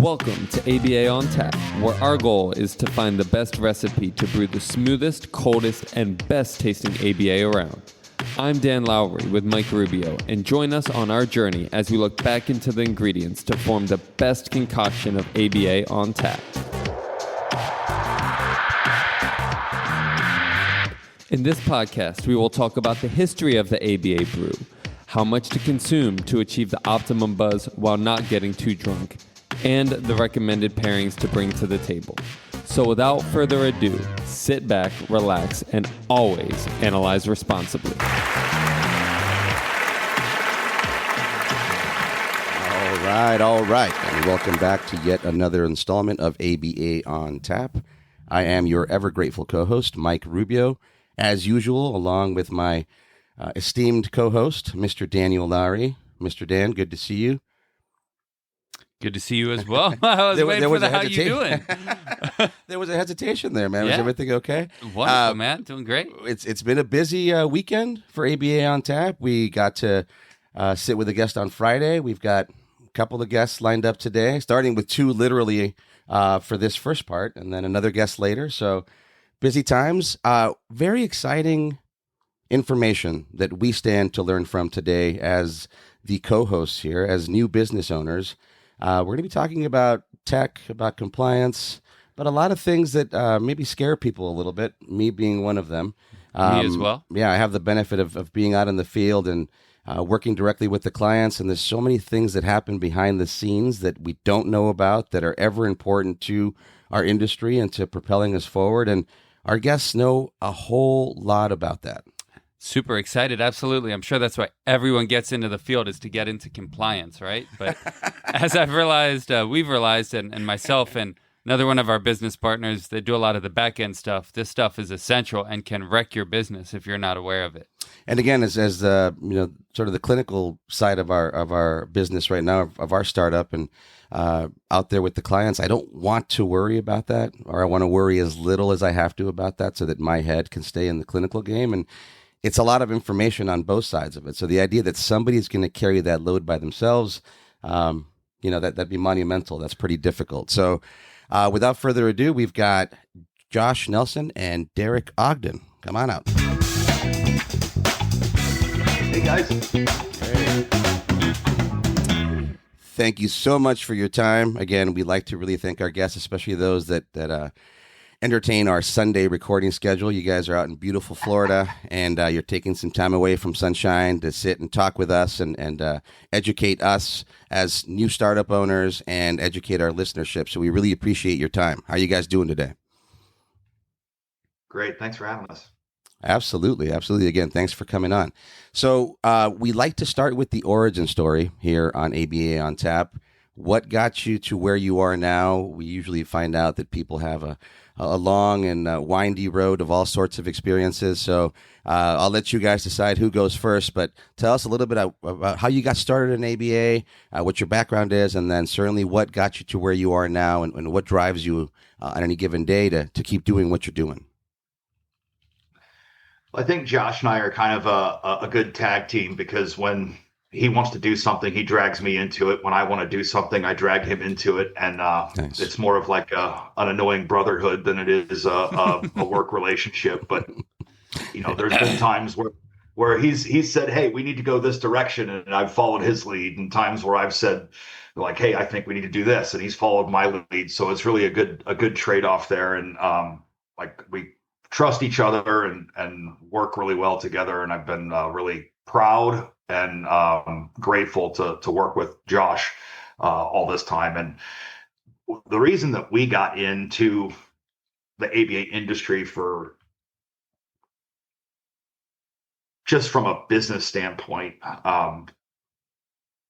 Welcome to ABA on Tap, where our goal is to find the best recipe to brew the smoothest, coldest, and best tasting ABA around. I'm Dan Lowry with Mike Rubio, and join us on our journey as we look back into the ingredients to form the best concoction of ABA on tap. In this podcast, we will talk about the history of the ABA brew, how much to consume to achieve the optimum buzz while not getting too drunk, and the recommended pairings to bring to the table. So without further ado, sit back, relax, and always analyze responsibly. All right. And welcome back to yet another installment of ABA on Tap. I am your ever grateful co-host, Mike Rubio, as usual, along with my esteemed co-host, Mr. Daniel Lowry. Mr. Dan, good to see you. Good to see you as well. I was waiting for how you doing. There was a hesitation there, man. Yeah. Was everything okay? Wonderful, man. Doing great. It's been a busy weekend for ABA on Tap. We got to sit with a guest on Friday. We've got a couple of guests lined up today, starting with two literally for this first part, and then another guest later. So busy times. Very exciting information that we stand to learn from today as the co-hosts here, as new business owners. We're going to be talking about tech, about compliance, but a lot of things that maybe scare people a little bit, me being one of them. Me as well. Yeah, I have the benefit of being out in the field and working directly with the clients, and there's so many things that happen behind the scenes that we don't know about that are ever important to our industry and to propelling us forward, and our guests know a whole lot about that. Super excited. Absolutely. I'm sure that's why everyone gets into the field, is to get into compliance, right? But as I've realized, we've realized, and myself and another one of our business partners, they do a lot of the back end stuff. This stuff is essential and can wreck your business if you're not aware of it. And again, as sort of the clinical side of our business right now, of our startup, and out there with the clients, I don't want to worry about that, or I want to worry as little as I have to about that, so that my head can stay in the clinical game. And it's a lot of information on both sides of it. So the idea that somebody's going to carry that load by themselves, that'd be monumental. That's pretty difficult. So without further ado, we've got Josh Nelson and Derreck Ogden. Come on out. Hey, guys. Hey. Thank you so much for your time. Again, we'd like to really thank our guests, especially those that entertain our Sunday recording schedule. You guys are out in beautiful Florida, and you're taking some time away from sunshine to sit and talk with us and educate us as new startup owners and educate our listenership. So we really appreciate your time. How are you guys doing today? Great. Thanks for having us. Absolutely. Again, thanks for coming on. So we like to start with the origin story here on ABA on Tap. What got you to where you are now? We usually find out that people have a long and windy road of all sorts of experiences. So I'll let you guys decide who goes first, but tell us a little bit about how you got started in ABA, what your background is, and then certainly what got you to where you are now, and what drives you on any given day to keep doing what you're doing. I think Josh and I are kind of a good tag team, because when he wants to do something, he drags me into it. When I want to do something, I drag him into it. And Nice. It's more of like an annoying brotherhood than it is a work relationship. But, there's been times where he's said, hey, we need to go this direction, and I've followed his lead, and times where I've said, like, hey, I think we need to do this, and he's followed my lead. So it's really a good trade-off there. And we trust each other and work really well together. And I've been really proud and grateful to work with Josh all this time. And the reason that we got into the ABA industry, for just from a business standpoint,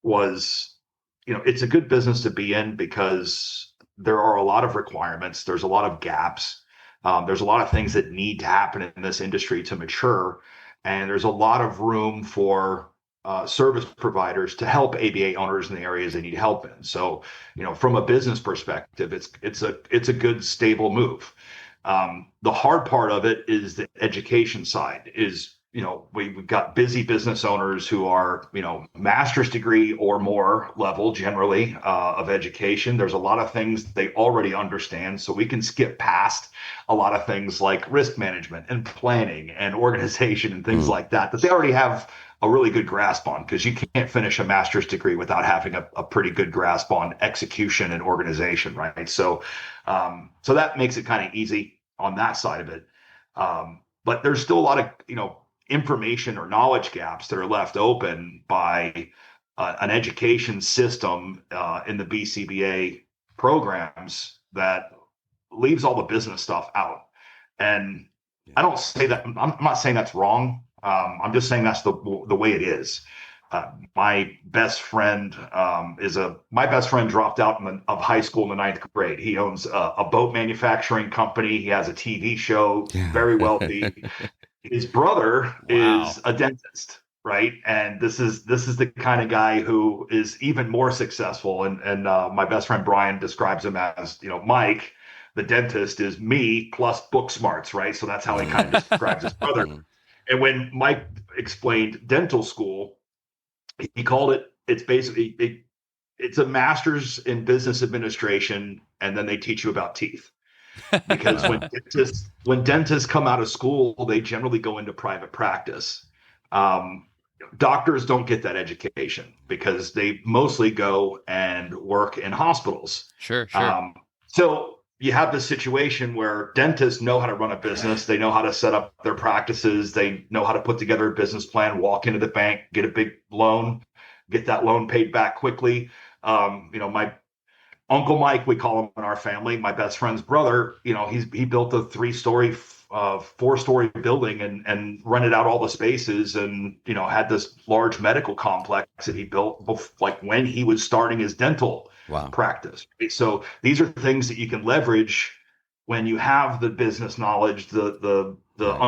was, it's a good business to be in, because there are a lot of requirements. There's a lot of gaps. There's a lot of things that need to happen in this industry to mature. And there's a lot of room for service providers to help ABA owners in the areas they need help in. So, from a business perspective, it's a good, stable move. The hard part of it is the education side, is we've got busy business owners who are, master's degree or more level generally of education. There's a lot of things they already understand. So we can skip past a lot of things like risk management and planning and organization and things like that they already have a really good grasp on, because you can't finish a master's degree without having a pretty good grasp on execution and organization, right? So that makes it kind of easy on that side of it. But there's still a lot of, information or knowledge gaps that are left open by an education system in the BCBA programs that leaves all the business stuff out. And I don't say that, I'm not saying that's wrong. I'm just saying that's the way it is. My best friend dropped out of high school in the 9th grade. He owns a boat manufacturing company. He has a TV show, very wealthy. His brother is a dentist, right? And this is the kind of guy who is even more successful. And my best friend Brian describes him as, Mike, the dentist, is me plus book smarts, right? So that's how he kind of describes his brother. And when Mike explained dental school, he called it's basically it's a master's in business administration, and then they teach you about teeth. Because when dentists come out of school, they generally go into private practice. Doctors don't get that education because they mostly go and work in hospitals. Sure. So you have this situation where dentists know how to run a business. They know how to set up their practices. They know how to put together a business plan, walk into the bank, get a big loan, get that loan paid back quickly. My Uncle Mike, we call him in our family, my best friend's brother, he built a 3-story, 4-story building and rented out all the spaces and, had this large medical complex that he built like when he was starting his dental practice. Right? So these are things that you can leverage when you have the business knowledge, the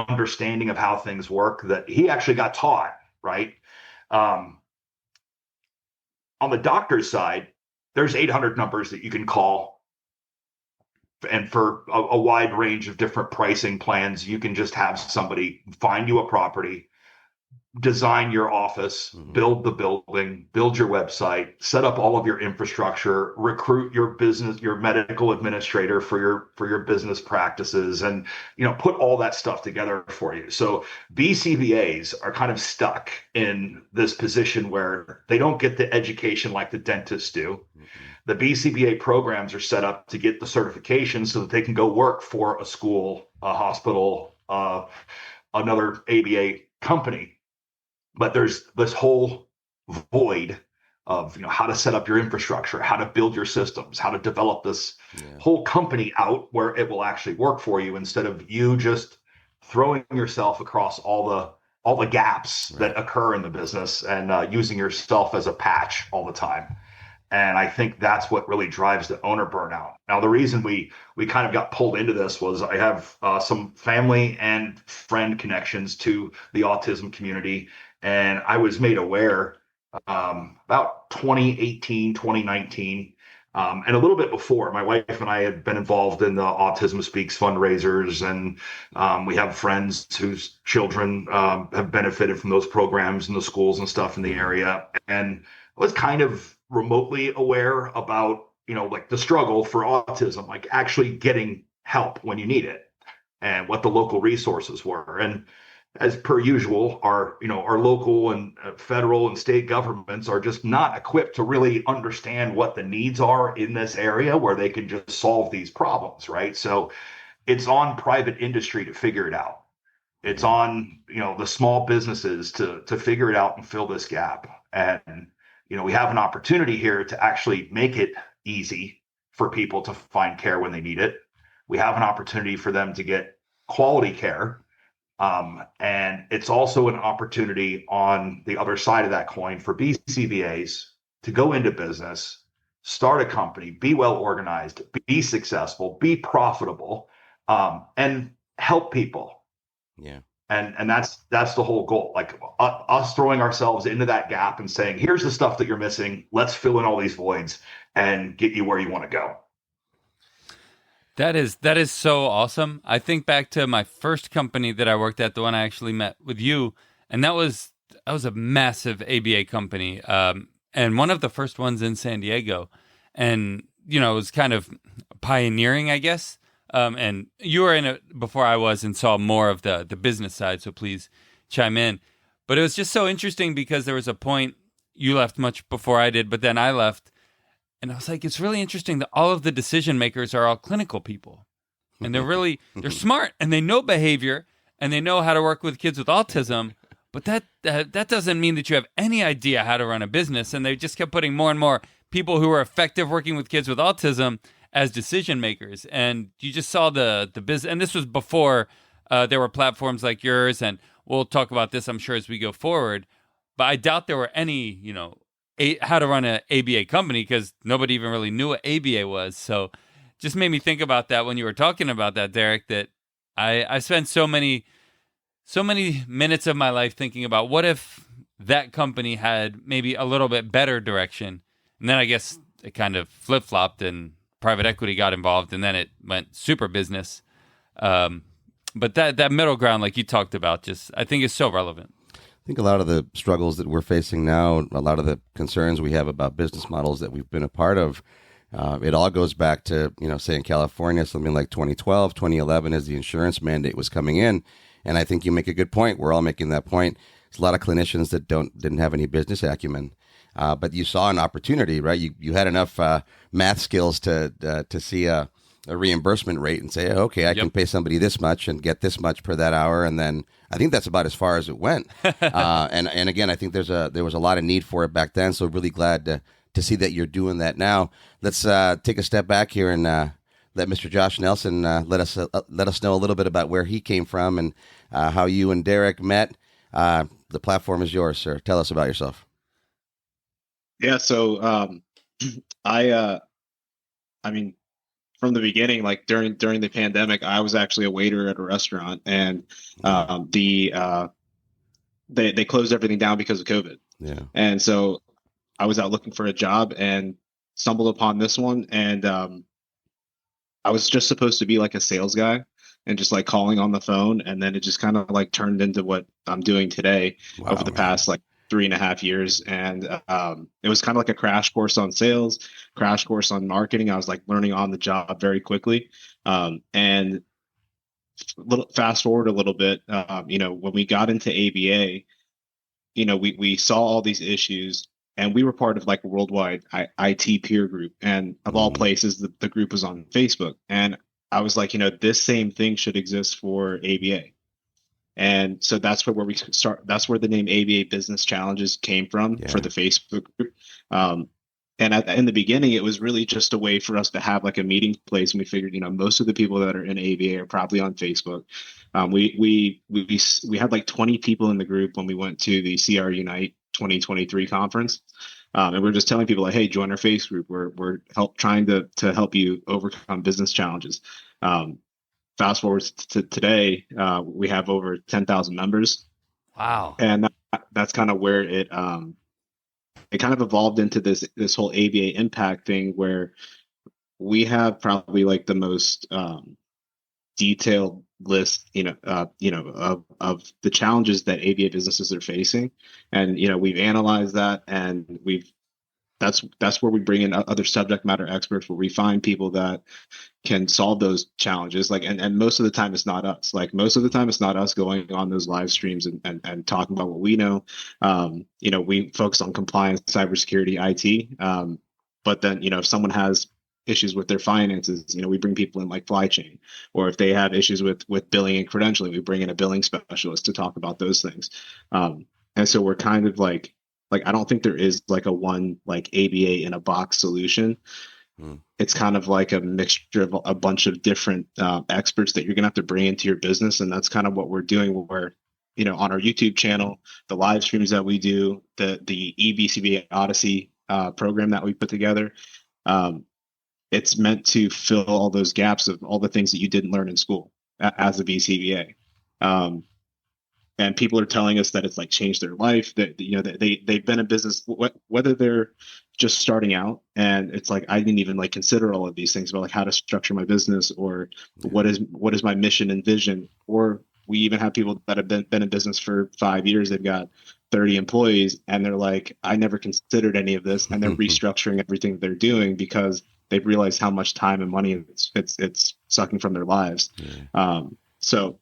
understanding of how things work that he actually got taught, right? On the doctor's side, there's 800 numbers that you can call. And for a wide range of different pricing plans, you can just have somebody find you a property, design your office, build the building, build your website, set up all of your infrastructure, recruit your medical administrator for your business practices, and put all that stuff together for you. So BCBAs are kind of stuck in this position where they don't get the education like the dentists do. The BCBA programs are set up to get the certification so that they can go work for a school, a hospital, another ABA company. But there's this whole void of how to set up your infrastructure, how to build your systems, how to develop this whole company out where it will actually work for you, instead of you just throwing yourself across all the gaps that occur in the business and using yourself as a patch all the time. And I think that's what really drives the owner burnout. Now, the reason we kind of got pulled into this was I have some family and friend connections to the autism community. And I was made aware about 2018, 2019, and a little bit before. My wife and I had been involved in the Autism Speaks fundraisers, and we have friends whose children have benefited from those programs in the schools and stuff in the area. And I was kind of remotely aware about, like the struggle for autism, like actually getting help when you need it, and what the local resources were. And as per usual, our local and federal and state governments are just not equipped to really understand what the needs are in this area where they can just solve these problems, right? So it's on private industry to figure it out. It's on, the small businesses to figure it out and fill this gap. And, we have an opportunity here to actually make it easy for people to find care when they need it. We have an opportunity for them to get quality care. And it's also an opportunity on the other side of that coin for BCBAs to go into business, start a company, be well organized, be successful, be profitable, and help people. Yeah. And that's the whole goal. Like us throwing ourselves into that gap and saying, here's the stuff that you're missing. Let's fill in all these voids and get you where you want to go. That is so awesome. I think back to my first company that I worked at, the one I actually met with you, and that was a massive ABA company, and one of the first ones in San Diego, and it was kind of pioneering, I guess. And you were in it before I was and saw more of the business side, so please chime in. But it was just so interesting because there was a point you left much before I did, but then I left. And I was like, it's really interesting that all of the decision makers are all clinical people. And they're smart and they know behavior and they know how to work with kids with autism. But that doesn't mean that you have any idea how to run a business. And they just kept putting more and more people who are effective working with kids with autism as decision makers. And you just saw the business. And this was before there were platforms like yours. And we'll talk about this, I'm sure, as we go forward. But I doubt there were any, how to run an ABA company because nobody even really knew what ABA was. So just made me think about that when you were talking about that, Derreck, that I spent so many minutes of my life thinking about what if that company had maybe a little bit better direction. And then I guess it kind of flip-flopped and private equity got involved and then it went super business. But that middle ground, like you talked about, just I think is so relevant. I think a lot of the struggles that we're facing now, a lot of the concerns we have about business models that we've been a part of, it all goes back to, say in California, something like 2012, 2011 as the insurance mandate was coming in. And I think you make a good point. We're all making that point. There's a lot of clinicians that didn't have any business acumen, but you saw an opportunity, right? You had enough math skills to see a reimbursement rate and say, okay, I can pay somebody this much and get this much per that hour. And then I think that's about as far as it went. And again, I think there was a lot of need for it back then. So really glad to see that you're doing that now. Let's take a step back here and let Mr. Josh Nelson let us know a little bit about where he came from and how you and Derreck met. The platform is yours, sir. Tell us about yourself. Yeah. So I mean, from the beginning, like during the pandemic, I was actually a waiter at a restaurant, and they closed everything down because of COVID. Yeah. And so I was out looking for a job and stumbled upon this one, and I was just supposed to be like a sales guy and just like calling on the phone, and then it just kind of like turned into what I'm doing today over the past like 3.5 years. And it was kind of like a crash course on sales, crash course on marketing. I was like learning on the job very quickly. And fast forward a little bit, when we got into ABA, we saw all these issues, and we were part of like a worldwide IT peer group. And of all places, the group was on Facebook. And I was like, this same thing should exist for ABA. And so that's where we start. That's where the name ABA Business Challenges came from for the Facebook group. And in the beginning, it was really just a way for us to have like a meeting place. And we figured, most of the people that are in ABA are probably on Facebook. We had like 20 people in the group when we went to the CR Unite 2023 conference. And we're just telling people like, hey, join our Facebook group. We're trying to help you overcome business challenges. Fast forward to today, we have over 10,000 members. Wow. And that's kind of where it kind of evolved into this whole ABA impact thing, where we have probably like the most detailed list, of the challenges that ABA businesses are facing. And, we've analyzed that, and that's where we bring in other subject matter experts, where we find people that can solve those challenges. Like, and most of the time it's not us. Like, most of the time it's not us going on those live streams and talking about what we know. We focus on compliance, cybersecurity, IT. But then, if someone has issues with their finances, we bring people in like Fly Chain, or if they have issues with billing and credentialing, we bring in a billing specialist to talk about those things. And so we're kind of like, I don't think there is like a one like ABA in a box solution. It's kind of like a mixture of a bunch of different experts that you're gonna have to bring into your business, and that's kind of what we're doing. Where on our YouTube channel, the live streams that we do, the EBCBA Odyssey program that we put together, it's meant to fill all those gaps of all the things that you didn't learn in school as a BCBA. and people are telling us that it's like changed their life, that they've been in business, whether they're just starting out, and it's like I didn't even like consider all of these things about like how to structure my business, or what is my mission and vision. Or we even have people that have been in business for 5 years, they've got 30 employees, and they're like, I never considered any of this, and they're restructuring everything they're doing because they've realized how much time and money it's sucking from their lives. So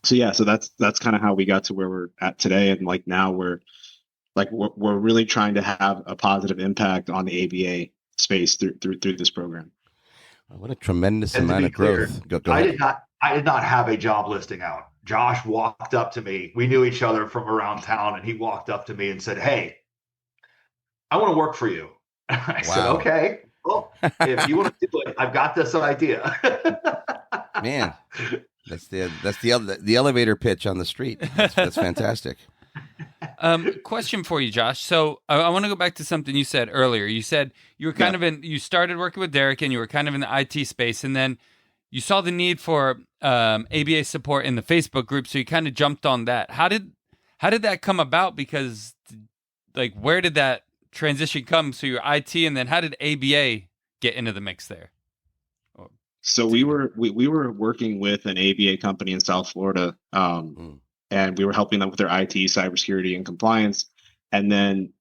that's kind of how we got to where we're at today. And like now we're really trying to have a positive impact on the ABA space through this program. What a tremendous And to amount be of clear, growth. Go ahead. I did not have a job listing out. Josh walked up to me. We knew each other from around town, and he walked up to me and said, "Hey, I want to work for you." I said, "Okay, well, if you want to do it, I've got this idea." Man, that's the elevator pitch on the street. That's fantastic. Question for you, Josh. So I want to go back to something you said earlier. You said you were you started working with Derreck, and you were kind of in the IT space, and then you saw the need for ABA support in the Facebook group, so you kind of jumped on that. How did that come about? Because like, where did that transition come? So you're IT, and then how did ABA get into the mix there? So we were working with an ABA company in South Florida, and we were helping them with their IT, cybersecurity, and compliance. And then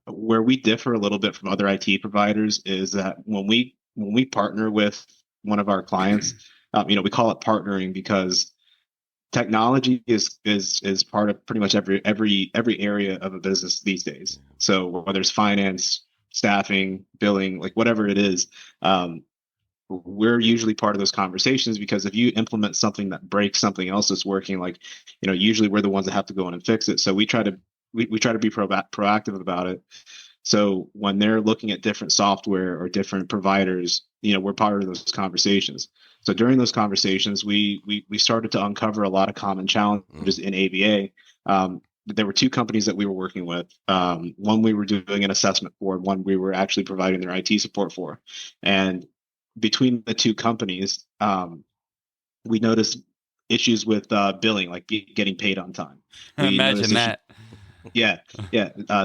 where we differ a little bit from other IT providers is that when we partner with one of our clients, we call it partnering because technology is part of pretty much every area of a business these days. So whether it's finance, staffing, billing, like whatever it is, we're usually part of those conversations, because if you implement something that breaks something else that's working, like, usually we're the ones that have to go in and fix it. So we try to be proactive about it. So when they're looking at different software or different providers, we're part of those conversations. So during those conversations, we started to uncover a lot of common challenges in ABA. There were two companies that we were working with. One we were doing an assessment for, one we were actually providing their IT support for. And between the two companies, we noticed issues with billing, like getting paid on time. Imagine that.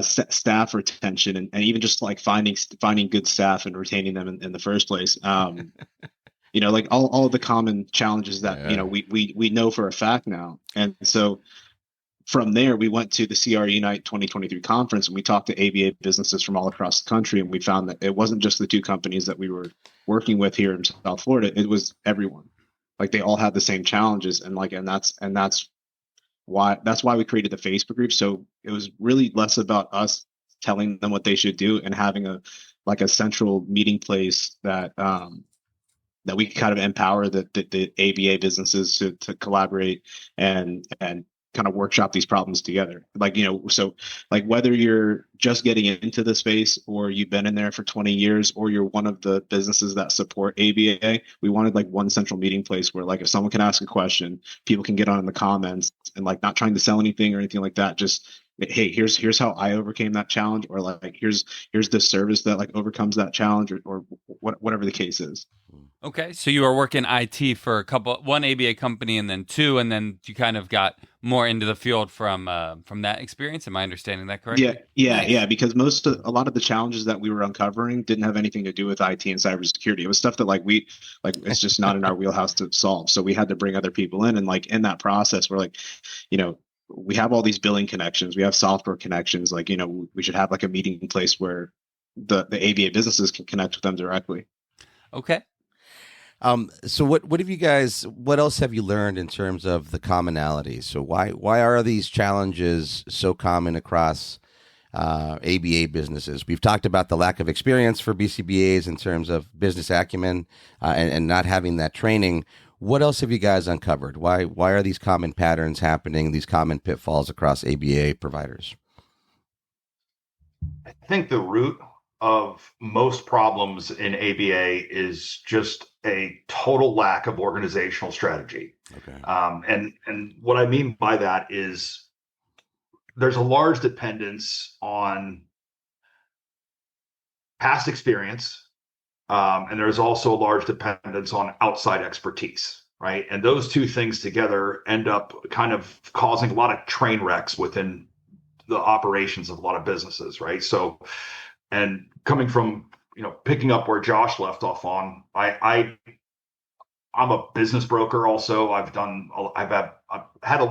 Staff retention, and even just like finding good staff and retaining them in the first place. Like all of the common challenges that we know for a fact now. And so from there, we went to the CR Unite 2023 conference, and we talked to ABA businesses from all across the country, and we found that it wasn't just the two companies that we were working with here in South Florida; it was everyone. Like they all had the same challenges, and that's why we created the Facebook group. So it was really less about us telling them what they should do and having a central meeting place that we kind of empower the ABA businesses to collaborate and kind of workshop these problems together. So like whether you're just getting into the space or you've been in there for 20 years or you're one of the businesses that support ABA, we wanted like one central meeting place where like if someone can ask a question, people can get on in the comments, and like not trying to sell anything or anything like that. Just, hey, here's how I overcame that challenge, or like here's the service that like overcomes that challenge, or whatever the case is. Okay, so you were working IT for one ABA company, and then two, and then you kind of got more into the field from that experience. Am I understanding that correctly? Yeah. Because a lot of the challenges that we were uncovering didn't have anything to do with IT and cybersecurity. It was stuff that it's just not in our wheelhouse to solve. So we had to bring other people in, and like in that process, we're like, we have all these billing connections, we have software connections. Like, we should have like a meeting place where the ABA businesses can connect with them directly. Okay. So what else have you learned in terms of the commonalities? So why are these challenges so common across ABA businesses? We've talked about the lack of experience for BCBAs in terms of business acumen and not having that training. What else have you guys uncovered? Why are these common patterns happening, these common pitfalls across ABA providers? I think the root of most problems in ABA is just a total lack of organizational strategy. Okay. And what I mean by that is there's a large dependence on past experience, and there's also a large dependence on outside expertise. right? And those two things together end up kind of causing a lot of train wrecks within the operations of a lot of businesses, right? So, and coming from, picking up where Josh left off on, I'm a business broker also. I've had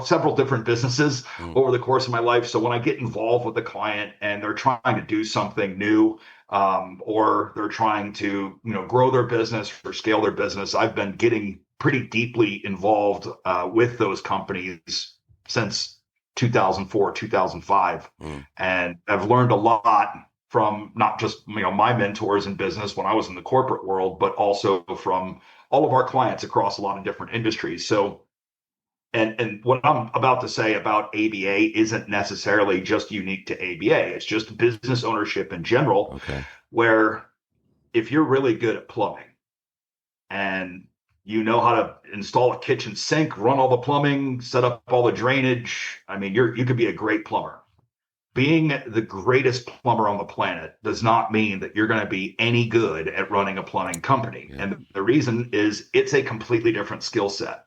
several different businesses over the course of my life. So when I get involved with a client and they're trying to do something new, or they're trying to, grow their business or scale their business, I've been getting pretty deeply involved with those companies since 2004, 2005. And I've learned a lot from not just, my mentors in business when I was in the corporate world, but also from all of our clients across a lot of different industries. So, and what I'm about to say about ABA isn't necessarily just unique to ABA. It's just business ownership in general, where if you're really good at plumbing and you know how to install a kitchen sink, run all the plumbing, set up all the drainage, I mean, you could be a great plumber. Being the greatest plumber on the planet does not mean that you're going to be any good at running a plumbing company. Yeah. And the reason is it's a completely different skill set.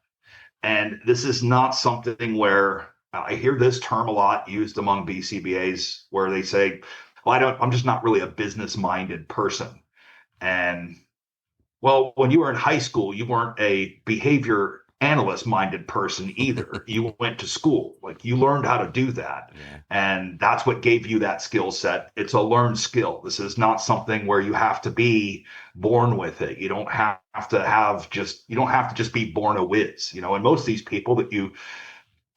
And this is not something where I hear this term a lot used among BCBAs where they say, well, I'm just not really a business minded person. And well, when you were in high school, you weren't a behavior analyst minded person either. You went to school, like you learned how to do that. Yeah. And that's what gave you that skill set. It's a learned skill. This is not something where you have to be born with it. You don't have to just be born a whiz, and most of these people that you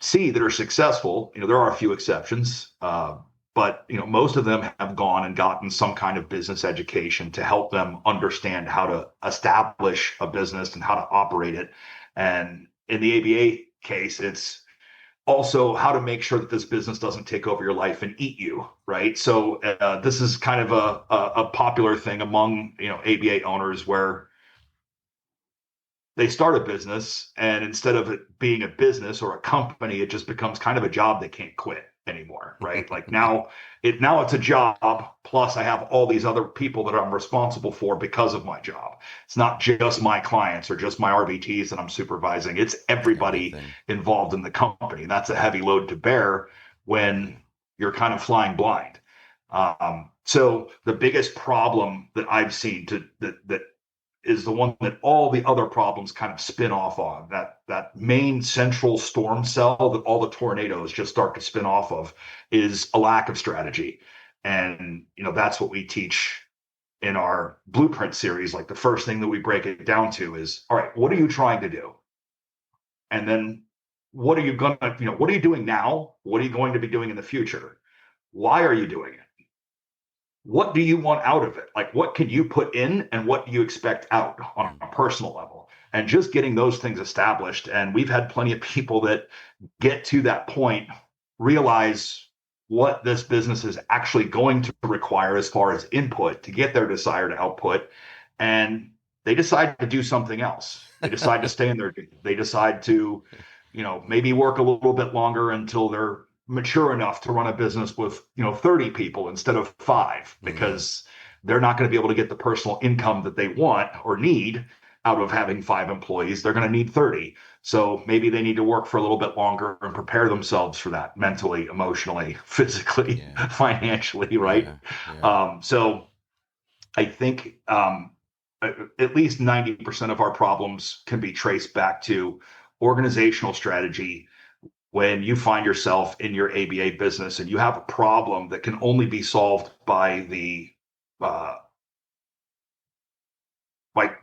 see that are successful, there are a few exceptions, but most of them have gone and gotten some kind of business education to help them understand how to establish a business and how to operate it. And in the ABA case, it's also how to make sure that this business doesn't take over your life and eat you, right? So this is kind of a popular thing among ABA owners where they start a business and instead of it being a business or a company, it just becomes kind of a job they can't quit anymore, right? Like now it's a job, plus I have all these other people that I'm responsible for because of my job. It's not just my clients or just my RBTs that I'm supervising. It's everybody involved in the company. That's a heavy load to bear when you're kind of flying blind. So the biggest problem that I've seen that is the one that all the other problems kind of spin off on, that main central storm cell that all the tornadoes just start to spin off of, is a lack of strategy. And, that's what we teach in our blueprint series. Like the first thing that we break it down to is, all right, what are you trying to do? And then what are you doing now? What are you going to be doing in the future? Why are you doing it? What do you want out of it? Like, what can you put in and what do you expect out on a personal level? And just getting those things established. And we've had plenty of people that get to that point, realize what this business is actually going to require as far as input to get their desired output. And they decide to do something else. They decide to stay in their, they decide to, maybe work a little bit longer until they're mature enough to run a business with 30 people instead of 5, because they're not going to be able to get the personal income that they want or need out of having 5 employees. They're going to need 30. So maybe they need to work for a little bit longer and prepare themselves for that mentally, emotionally, physically, financially, right? Yeah. So I think at least 90% of our problems can be traced back to organizational strategy. When you find yourself in your ABA business and you have a problem that can only be solved by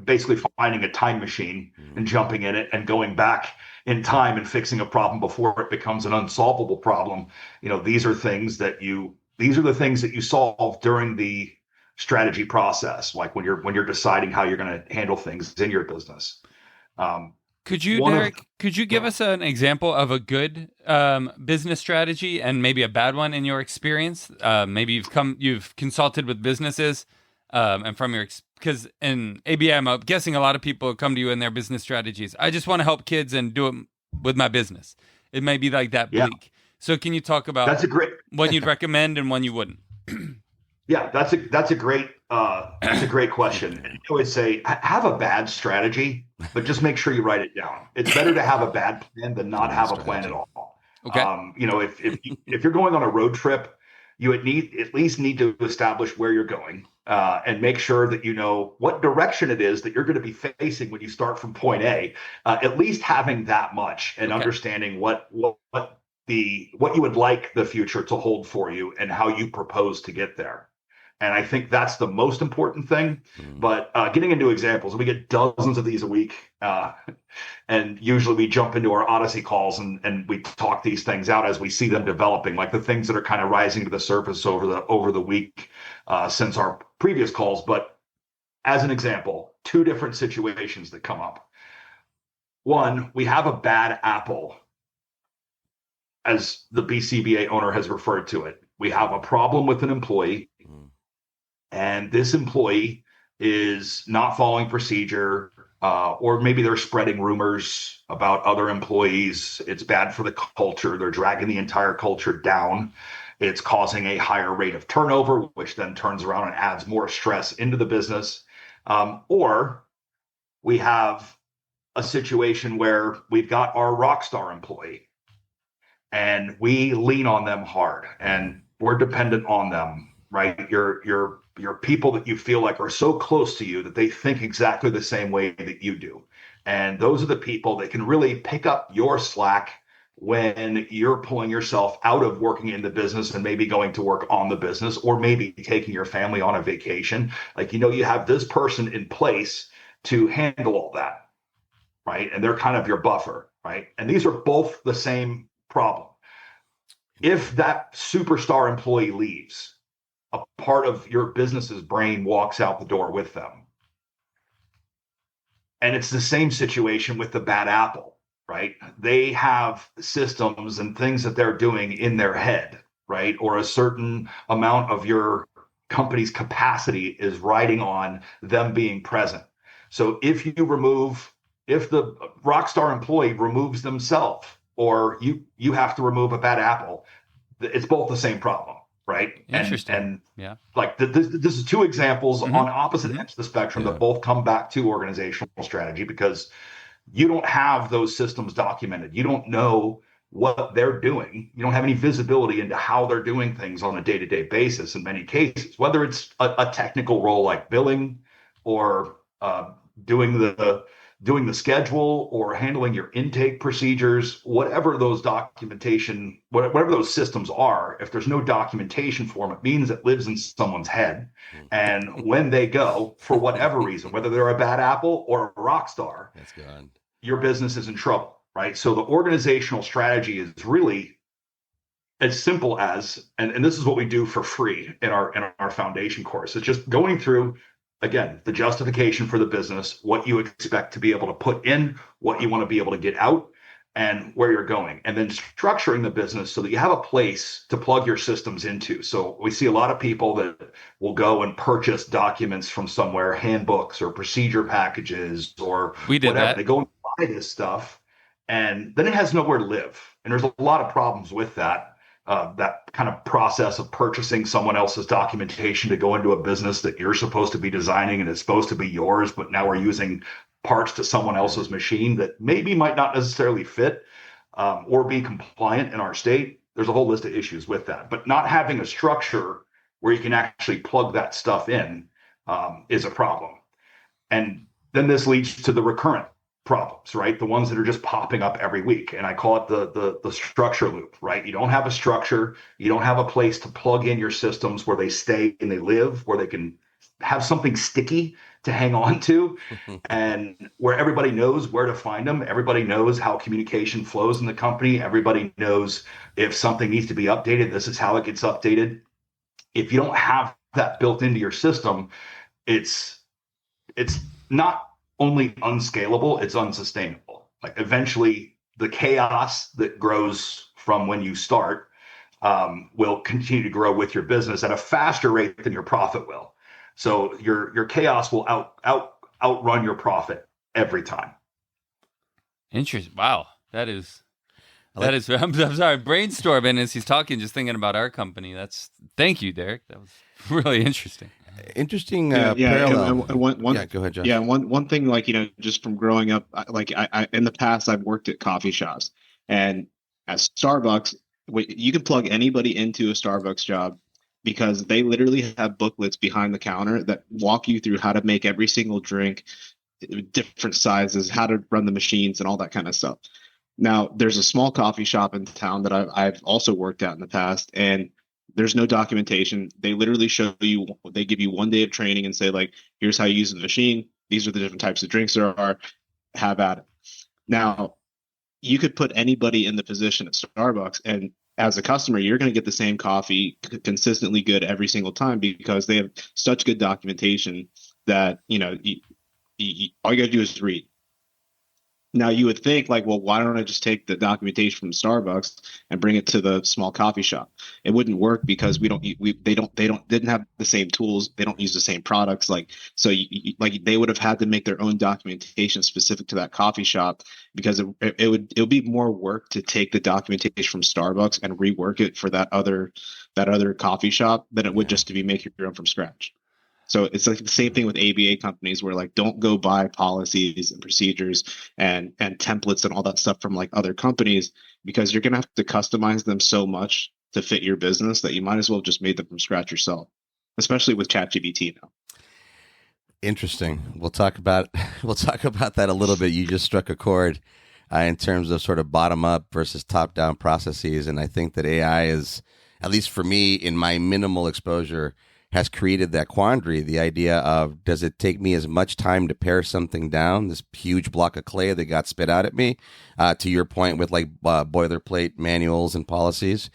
basically finding a time machine and jumping in it and going back in time and fixing a problem before it becomes an unsolvable problem. These are the things that you solve during the strategy process, like when you're deciding how you're going to handle things in your business. Could you, Derreck, give us an example of a good business strategy and maybe a bad one in your experience? Maybe you've consulted with businesses, and from your because in ABA, I'm guessing a lot of people come to you in their business strategies. I just want to help kids and do it with my business. It may be like that bleak. Yeah. So can you talk about one you'd recommend and one you wouldn't? Yeah, that's a great It's a great question. And I always say, have a bad strategy, but just make sure you write it down. It's better to have a bad plan than not have a plan at all. Okay. If you're going on a road trip, you at least need to establish where you're going, and make sure that you know what direction it is that you're going to be facing when you start from point A. At least having that much and understanding what you would like the future to hold for you and how you propose to get there. And I think that's the most important thing. But getting into examples, we get dozens of these a week. And usually we jump into our Odyssey calls and we talk these things out as we see them developing, like the things that are kind of rising to the surface over the week since our previous calls. But as an example, two different situations that come up. One, we have a bad apple, as the BCBA owner has referred to it. We have a problem with an employee. And this employee is not following procedure, or maybe they're spreading rumors about other employees. It's bad for the culture. They're dragging the entire culture down. It's causing a higher rate of turnover, which then turns around and adds more stress into the business. Or we have a situation where we've got our rock star employee and we lean on them hard and we're dependent on them, right? You're people that you feel like are so close to you that they think exactly the same way that you do. And those are the people that can really pick up your slack when you're pulling yourself out of working in the business and maybe going to work on the business, or maybe taking your family on a vacation. Like, you have this person in place to handle all that, right? And they're kind of your buffer, right? And these are both the same problem. If that superstar employee leaves, a part of your business's brain walks out the door with them. And it's the same situation with the bad apple, right? They have systems and things that they're doing in their head, right? Or a certain amount of your company's capacity is riding on them being present. So if the rockstar employee removes themselves, or you have to remove a bad apple, it's both the same problem. Right. Interesting. And yeah. Like this is two examples on opposite ends of the spectrum that both come back to organizational strategy, because you don't have those systems documented. You don't know what they're doing. You don't have any visibility into how they're doing things on a day-to-day basis in many cases, whether it's a technical role like billing, or doing the schedule, or handling your intake procedures, whatever those whatever those systems are. If there's no documentation for them, it means it lives in someone's head. And when they go, for whatever reason, whether they're a bad apple or a rock star, that's gone. Your business is in trouble, right? So the organizational strategy is really as simple as, and this is what we do for free in our foundation course. It's just going through, again, the justification for the business, what you expect to be able to put in, what you want to be able to get out, and where you're going. And then structuring the business so that you have a place to plug your systems into. So we see a lot of people that will go and purchase documents from somewhere, handbooks or procedure packages or whatever. That. They go and buy this stuff, and then it has nowhere to live. And there's a lot of problems with that. That kind of process of purchasing someone else's documentation to go into a business that you're supposed to be designing and it's supposed to be yours, but now we're using parts to someone else's machine that maybe might not necessarily fit or be compliant in our state. There's a whole list of issues with that. But not having a structure where you can actually plug that stuff in is a problem. And then this leads to the recurrent problems, right? The ones that are just popping up every week. And I call it the structure loop, right? You don't have a structure. You don't have a place to plug in your systems where they stay and they live, where they can have something sticky to hang on to, and where everybody knows where to find them. Everybody knows how communication flows in the company. Everybody knows if something needs to be updated, this is how it gets updated. If you don't have that built into your system, it's not only unscalable, it's unsustainable. Like, eventually the chaos that grows from when you start will continue to grow with your business at a faster rate than your profit will. So your chaos will outrun your profit every time. Interesting. Wow. I'm sorry, brainstorming as he's talking, just thinking about our company. Thank you, Derreck. That was really interesting. Interesting Yeah, parallel. and one, Yeah, go ahead, Josh. yeah, one thing, like, just from growing up, I in the past, I've worked at coffee shops, and at Starbucks, you can plug anybody into a Starbucks job because they literally have booklets behind the counter that walk you through how to make every single drink, different sizes, how to run the machines, and all that kind of stuff. Now, there's a small coffee shop in town that I've also worked at in the past, and there's no documentation. They literally show you, they give you 1 day of training and say, like, here's how you use the machine. These are the different types of drinks there are. Have at it. Now, you could put anybody in the position at Starbucks, and as a customer, you're going to get the same coffee consistently good every single time because they have such good documentation that, all you got to do is read. Now, you would think, like, well, why don't I just take the documentation from Starbucks and bring it to the small coffee shop? It wouldn't work because they didn't have the same tools. They don't use the same products. Like they would have had to make their own documentation specific to that coffee shop because it would be more work to take the documentation from Starbucks and rework it for that other coffee shop than it would just to be making your own from scratch. So it's like the same thing with ABA companies where, like, don't go buy policies and procedures and templates and all that stuff from like other companies because you're going to have to customize them so much to fit your business that you might as well just made them from scratch yourself, especially with ChatGPT now. Interesting. We'll talk about that a little bit. You just struck a chord in terms of sort of bottom up versus top down processes, and I think that AI is, at least for me, in my minimal exposure, has created that quandary, the idea of, does it take me as much time to pare something down, this huge block of clay that got spit out at me, to your point with like boilerplate manuals and policies,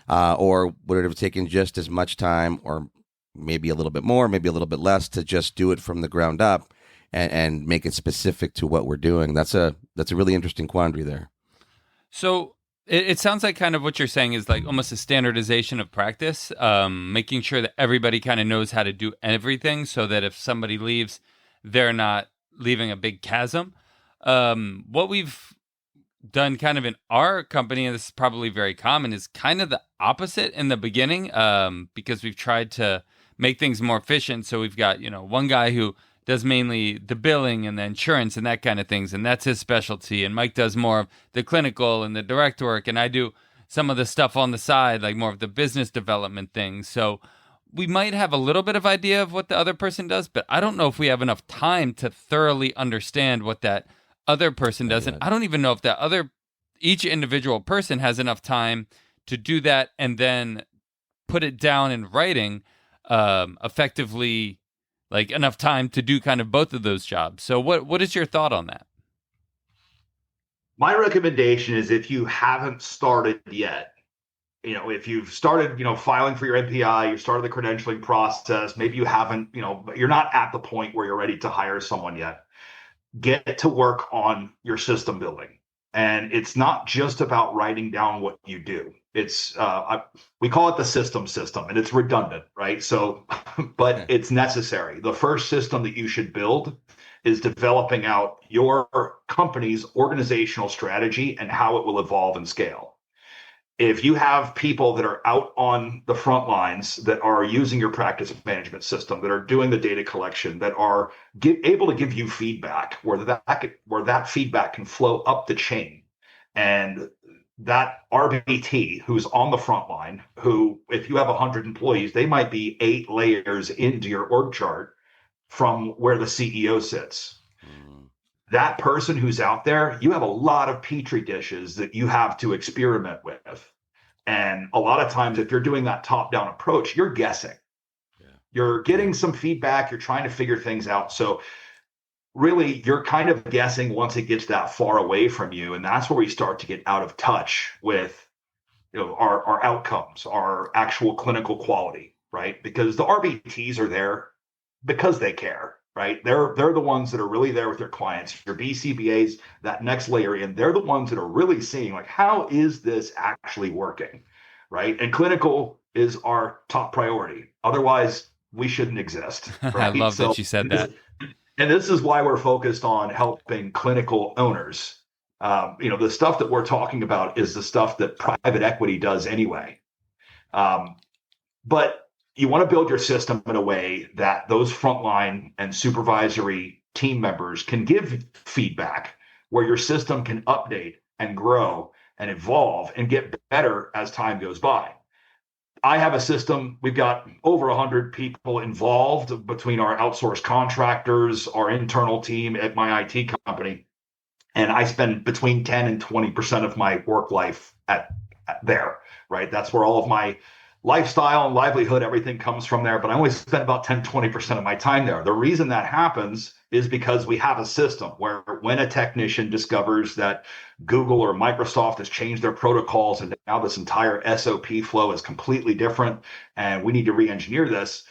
or would it have taken just as much time, or maybe a little bit more, maybe a little bit less, to just do it from the ground up and make it specific to what we're doing? That's a really interesting quandary there. So it sounds like kind of what you're saying is like almost a standardization of practice, making sure that everybody kind of knows how to do everything so that if somebody leaves, they're not leaving a big chasm. What we've done kind of in our company, and this is probably very common, is kind of the opposite in the beginning, because we've tried to make things more efficient. So we've got, one guy who does mainly the billing and the insurance and that kind of things, and that's his specialty. And Mike does more of the clinical and the direct work, and I do some of the stuff on the side, like more of the business development things. So we might have a little bit of idea of what the other person does, but I don't know if we have enough time to thoroughly understand what that other person does. And I don't even know if each individual person has enough time to do that and then put it down in writing effectively, like enough time to do kind of both of those jobs. So what is your thought on that? My recommendation is, if you haven't started yet, if you've started, filing for your NPI, you started the credentialing process, maybe you haven't, you're not at the point where you're ready to hire someone yet, get to work on your system building. And it's not just about writing down what you do. It's we call it the system, and it's redundant, right? So, but it's necessary. The first system that you should build is developing out your company's organizational strategy and how it will evolve and scale. If you have people that are out on the front lines that are using your practice management system, that are doing the data collection, that are able to give you feedback, where that feedback can flow up the chain, and that RBT who's on the front line, who, if you have 100 employees, they might be 8 layers into your org chart from where the CEO sits. That person who's out there, you have a lot of petri dishes that you have to experiment with. And a lot of times, if you're doing that top-down approach, you're guessing. Yeah. You're getting some feedback. You're trying to figure things out. So really, you're kind of guessing once it gets that far away from you. And that's where we start to get out of touch with our outcomes, our actual clinical quality, right? Because the RBTs are there because they care. Right? They're the ones that are really there with their clients. Your BCBAs, that next layer in, they're the ones that are really seeing, like, how is this actually working? Right? And clinical is our top priority. Otherwise, we shouldn't exist. Right? I love that you said that. And this is why we're focused on helping clinical owners. The stuff that we're talking about is the stuff that private equity does anyway. But you want to build your system in a way that those frontline and supervisory team members can give feedback, where your system can update and grow and evolve and get better as time goes by. I have a system. We've got over 100 people involved between our outsourced contractors, our internal team at my IT company. And I spend between 10 and 20% of my work life at there, right? That's where all of my lifestyle and livelihood, everything comes from there. But I only spend about 10, 20% of my time there. The reason that happens is because we have a system where when a technician discovers that Google or Microsoft has changed their protocols and now this entire SOP flow is completely different and we need to re-engineer this,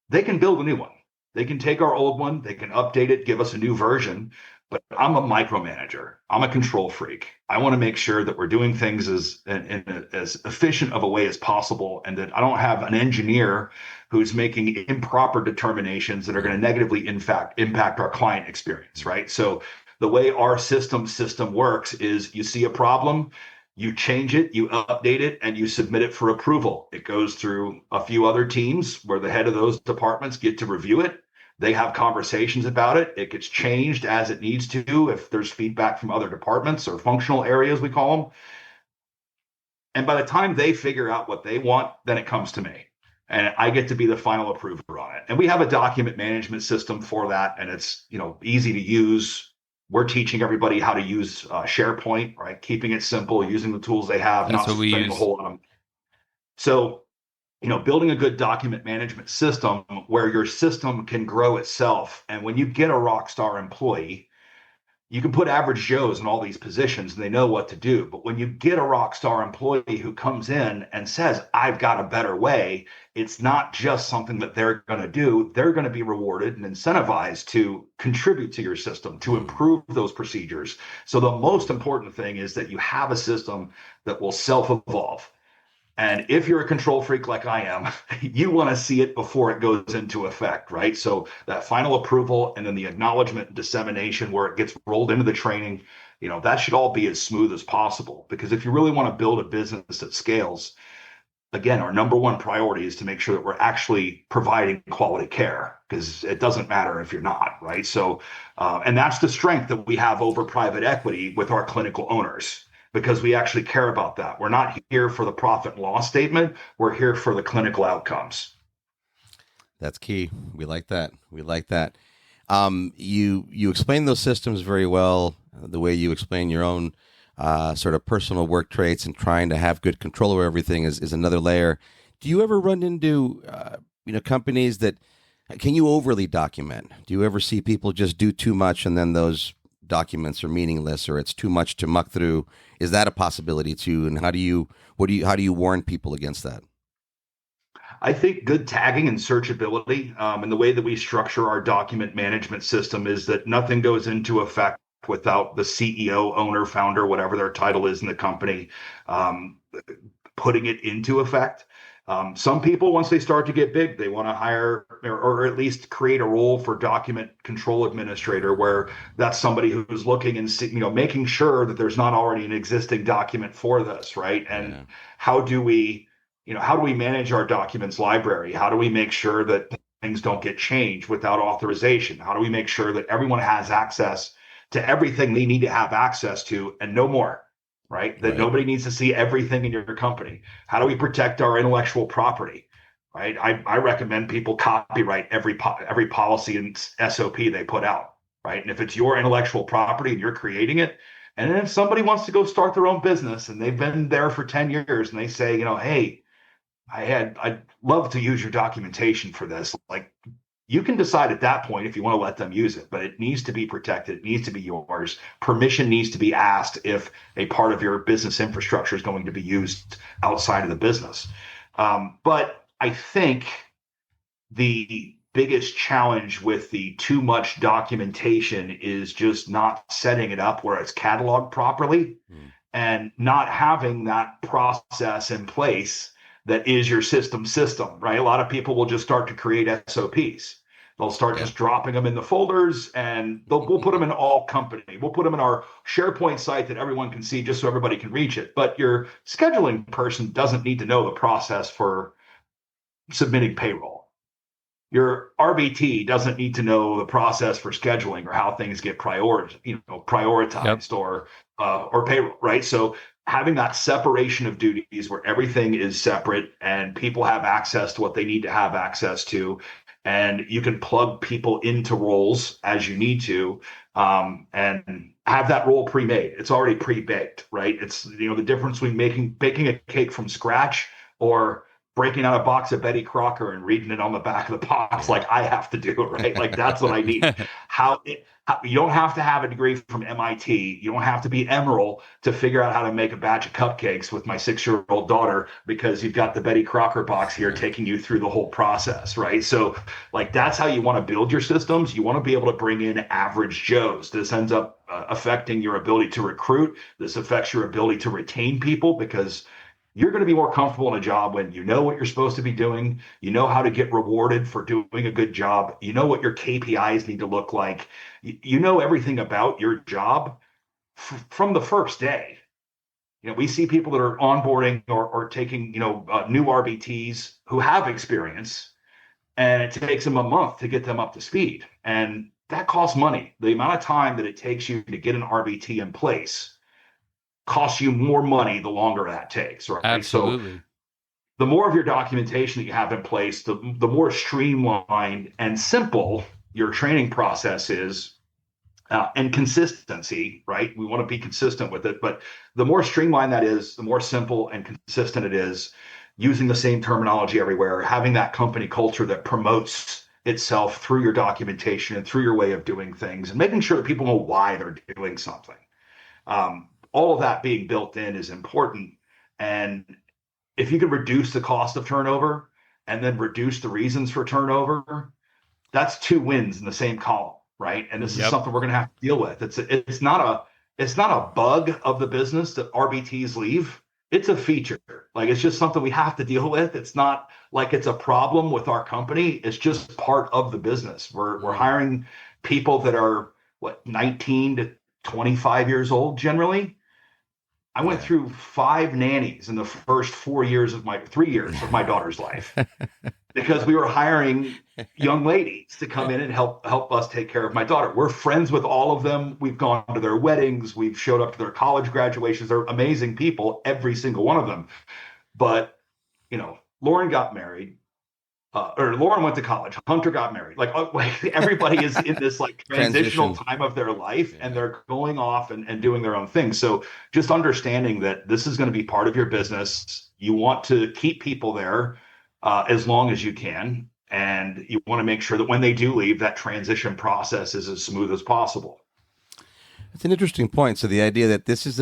they can build a new one. They can take our old one, they can update it, give us a new version. But I'm a micromanager. I'm a control freak. I want to make sure that we're doing things as efficient of a way as possible, and that I don't have an engineer who's making improper determinations that are going to negatively impact our client experience, right? So the way our system works is you see a problem, you change it, you update it, and you submit it for approval. It goes through a few other teams where the head of those departments get to review it. They have conversations about it. It gets changed as it needs to if there's feedback from other departments or functional areas, we call them. And by the time they figure out what they want, then it comes to me. And I get to be the final approver on it. And we have a document management system for that. And it's, easy to use. We're teaching everybody how to use SharePoint, right? Keeping it simple, using the tools they have, That's not what we spending a use. whole lot of. So building a good document management system where your system can grow itself. And when you get a rock star employee, you can put average Joes in all these positions and they know what to do. But when you get a rock star employee who comes in and says, I've got a better way, it's not just something that they're going to do. They're going to be rewarded and incentivized to contribute to your system, to improve those procedures. So the most important thing is that you have a system that will self-evolve. And if you're a control freak like I am, you want to see it before it goes into effect, right? So that final approval and then the acknowledgement and dissemination where it gets rolled into the training, that should all be as smooth as possible. Because if you really want to build a business that scales, again, our number one priority is to make sure that we're actually providing quality care, because it doesn't matter if you're not, right? So, and that's the strength that we have over private equity with our clinical owners, because we actually care about that. We're not here for the profit and loss statement. We're here for the clinical outcomes. That's key. We like that. You explain those systems very well. The way you explain your own sort of personal work traits and trying to have good control over everything is another layer. Do you ever run into companies that can you overly document? Do you ever see people just do too much and then those documents are meaningless, or it's too much to muck through? Is that a possibility too? And how do you warn people against that? I think good tagging and searchability, and the way that we structure our document management system is that nothing goes into effect without the CEO, owner, founder, whatever their title is in the company, putting it into effect. Some people, once they start to get big, they want to hire or at least create a role for document control administrator, where that's somebody who's looking and making sure that there's not already an existing document for this, right? And how do we manage our documents library? How do we make sure that things don't get changed without authorization? How do we make sure that everyone has access to everything they need to have access to and no more? Right? That nobody needs to see everything in your company. How do we protect our intellectual property? Right? I recommend people copyright every policy and SOP they put out. Right? And if it's your intellectual property and you're creating it, and then if somebody wants to go start their own business and they've been there for 10 years and they say, hey, I'd love to use your documentation for this. Like, you can decide at that point if you want to let them use it, but it needs to be protected. It needs to be yours. Permission needs to be asked if a part of your business infrastructure is going to be used outside of the business. But I think the biggest challenge with the too much documentation is just not setting it up where it's cataloged properly and not having that process in place that is your system, right? A lot of people will just start to create SOPs. They'll start just dropping them in the folders, and we'll put them in all company. We'll put them in our SharePoint site that everyone can see just so everybody can reach it. But your scheduling person doesn't need to know the process for submitting payroll. Your RBT doesn't need to know the process for scheduling or how things get prioritized or payroll, right? So having that separation of duties where everything is separate and people have access to what they need to have access to, and you can plug people into roles as you need to, and have that role pre-made. It's already pre-baked, right? It's the difference between baking a cake from scratch or breaking out a box of Betty Crocker and reading it on the back of the box like I have to do, right? Like that's what I need. You don't have to have a degree from MIT. You don't have to be Emerald to figure out how to make a batch of cupcakes with my 6-year-old daughter because you've got the Betty Crocker box here taking you through the whole process, right? So like that's how you want to build your systems. You want to be able to bring in average Joes. This ends up affecting your ability to recruit. This affects your ability to retain people because you're going to be more comfortable in a job when you know what you're supposed to be doing, you know how to get rewarded for doing a good job, you know what your KPIs need to look like, you know everything about your job from the first day. We see people that are onboarding or taking, new RBTs who have experience, and it takes them a month to get them up to speed. And that costs money. The amount of time that it takes you to get an RBT in place costs you more money the longer that takes, right? Absolutely. So the more of your documentation that you have in place, the more streamlined and simple your training process is, and consistency, right? We want to be consistent with it, but the more streamlined that is, the more simple and consistent it is, using the same terminology everywhere, having that company culture that promotes itself through your documentation and through your way of doing things, and making sure that people know why they're doing something. All of that being built in is important. And if you can reduce the cost of turnover and then reduce the reasons for turnover, that's 2 wins in the same column, right? And this is something we're going to have to deal with. It's not a bug of the business that RBTs leave. It's a feature. Like it's just something we have to deal with. It's not like it's a problem with our company. It's just part of the business. We're hiring people that are 19 to 25 years old generally. I went through 5 nannies in the first 3 years of my daughter's life because we were hiring young ladies to come in and help us take care of my daughter. We're friends with all of them. We've gone to their weddings. We've showed up to their college graduations. They're amazing people, every single one of them. But, Lauren got married. Or Lauren went to college. Hunter got married. Like everybody is in this transitional time of their life, and they're going off and doing their own thing. So just understanding that this is going to be part of your business. You want to keep people there as long as you can, and you want to make sure that when they do leave, that transition process is as smooth as possible. It's an interesting point. So the idea that these